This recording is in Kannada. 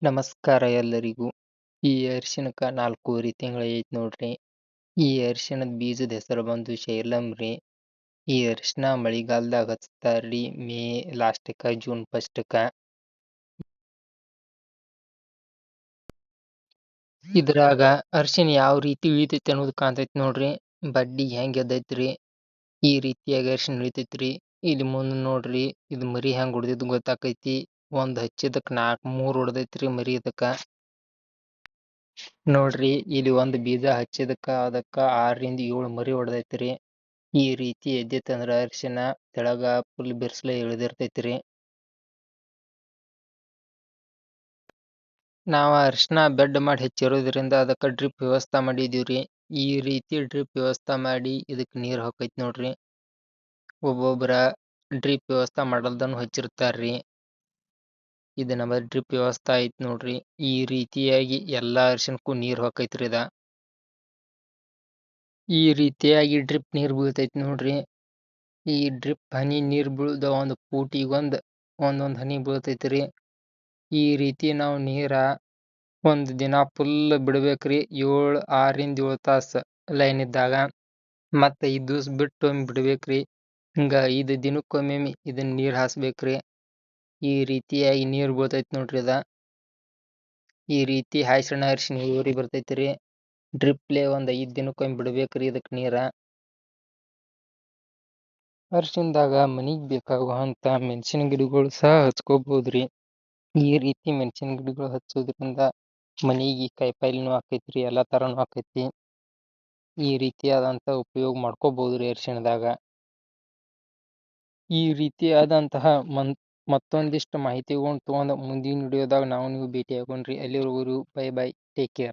ನಮಸ್ಕಾರ ಎಲ್ಲರಿಗೂ. ಈ ಅರಿಶಿಣಕ್ಕ 4 ತಿಂಗಳ ಐತ್ ನೋಡ್ರಿ. ಈ ಅರಿಶಿಣದ ಬೀಜದ ಹೆಸರು ಬಂದು ಶೈಲಂ ರೀ. ಈ ಅರಿಶಿಣ ಮಳಿಗಾಲದಾಗ ಹಚ್ತಾರ್ರಿ, ಮೇ ಲಾಸ್ಟಕ್ಕ ಜೂನ್ ಫಸ್ಟಕ್ಕ. ಇದ್ರಾಗ ಅರಿಶಿಣ ಯಾವ ರೀತಿ ಇಳಿತೈತಿ ಅನ್ನೋದು ಕಾಣ್ತೈತಿ ನೋಡ್ರಿ. ಬಡ್ಡಿ ಹೆಂಗ್ ಎದ್ದೈತ್ರಿ, ಈ ರೀತಿಯಾಗಿ ಅರಿಶಿಣ ಇಳಿತೈತ್ರಿ. ಇಲ್ಲಿ ಮುಂದ್ ನೋಡ್ರಿ, ಇದು ಮರಿ ಹೆಂಗ್ ಹೊಡೆದಿದ್ದು ಗೊತ್ತಾಕೈತಿ. ಒಂದ್ ಹಚ್ಚಿದಕ್ 3 ಹೊಡೆದೈತ್ರಿ ಮರಿ ಇದಕ್ಕ. ನೋಡ್ರಿ ಇಲ್ಲಿ ಒಂದ್ ಬೀಜ ಹಚ್ಚಿದಕ್ಕ ಅದಕ್ಕ 6 ರಿಂದ 7 ಮರಿ ಹೊಡೆದೈತ್ರಿ. ಈ ರೀತಿ ಎದ್ದೈತಂದ್ರ ಅರಿಶಿಣ ತೆಳಗ ಫುಲ್ ಬಿರ್ಸಲೆ ಇಳ್ದಿರ್ತೈತ್ರಿ. ನಾವ್ ಅರಿಶಿಣ ಬೆಡ್ ಮಾಡಿ ಹಚ್ಚಿರೋದ್ರಿಂದ ಅದಕ್ಕ ಡ್ರಿಪ್ ವ್ಯವಸ್ಥೆ ಮಾಡಿದೀವ್ರಿ. ಈ ರೀತಿ ಡ್ರಿಪ್ ವ್ಯವಸ್ಥೆ ಮಾಡಿ ಇದಕ್ ನೀರ್ ಹೊಕ್ಕೈತಿ ನೋಡ್ರಿ. ಒಬ್ಬೊಬ್ರ ಡ್ರಿಪ್ ವ್ಯವಸ್ಥೆ ಮಾಡಲ್ದನು ಹಚ್ಚಿರ್ತಾರ್ರಿ. ಇದು ನಮ್ಮ ಡ್ರಿಪ್ ವ್ಯವಸ್ಥೆ ಐತ್ ನೋಡ್ರಿ. ಈ ರೀತಿಯಾಗಿ ಎಲ್ಲಾ ಅರಿಶಿಣಕ್ಕೂ ನೀರ್ ಹೊಕ್ಕೈತ್ರಿ ಇದ. ಈ ರೀತಿಯಾಗಿ ಡ್ರಿಪ್ ನೀರ್ ಬೀಳ್ತೈತಿ ನೋಡ್ರಿ. ಈ ಡ್ರಿಪ್ ಹನಿ ನೀರ್ ಬೀಳ್ದ ಒಂದ್ ಫೂಟಿಗೊಂದ್ ಒಂದೊಂದ್ ಹನಿ ಬೀಳ್ತೈತ್ರಿ. ಈ ರೀತಿ ನಾವು ನೀರ ಒಂದ್ ದಿನ ಫುಲ್ ಬಿಡ್ಬೇಕ್ರಿ. 6 ರಿಂದ 7 ತಾಸ ಲೈನ್ ಇದ್ದಾಗ. ಮತ್ತ 5 ದಿವ್ಸ ಬಿಟ್ಟು ಒಮ್ಮೆ ಬಿಡ್ಬೇಕ್ರಿ. ಹಿಂಗ 5 ದಿನಕ್ಕೊಮ್ಮೆ ಇದನ್ನ ನೀರ್ ಹಾಸ್ಬೇಕ್ರಿ. ಈ ರೀತಿಯಾಗಿ ನೀರ್ ಬೀಳ್ತೈತಿ ನೋಡ್ರಿ ಇದ. ಈ ರೀತಿ ಹಾಯ್ಸಣ ಅರಿಶಿಣ ಇಳುವರಿ ಬರ್ತೈತ್ರಿ. ಡ್ರಿಪ್ಲೆ ಒಂದ್ 5 ದಿನಕ್ಕೊಮ್ಮೆ ಬಿಡ್ಬೇಕ್ರಿ ಇದಕ್ ನೀರ. ಅರಿಶಿಣದಾಗ ಮನಿಗ್ ಬೇಕಾಗುವಂತ ಮೆಣಸಿನ ಗಿಡಗಳು ಸಹ ಹಚ್ಕೋಬಹುದ್ರಿ. ಈ ರೀತಿ ಮೆಣಸಿನ ಗಿಡಗಳು ಹಚ್ಚೋದ್ರಿಂದ ಮನಿಗೆ ಕಾಯಿಪಲ್ಯನೂ ಆಕೈತ್ರಿ, ಎಲ್ಲಾ ತರಾನು ಆಕೈತಿ. ಈ ರೀತಿಯಾದಂತ ಉಪಯೋಗ ಮಾಡ್ಕೋಬಹುದ್ರಿ ಅರಿಶಿಣದಾಗ. ಈ ರೀತಿಯಾದಂತಹ ಮತ್ತೊಂದಿಷ್ಟು ಮಾಹಿತಿಗಳನ್ನ ತಗೊಂಡ್ ಮುಂದಿನ ವಿಡಿಯೋದಾಗ ನಾವು ನೀವು ಭೇಟಿ ಆಗೋಣ್ರಿ. ಅಲ್ಲಿವರೆಗೂ ಬೈ ಬೈ, ಟೇಕ್ ಕೇರ್.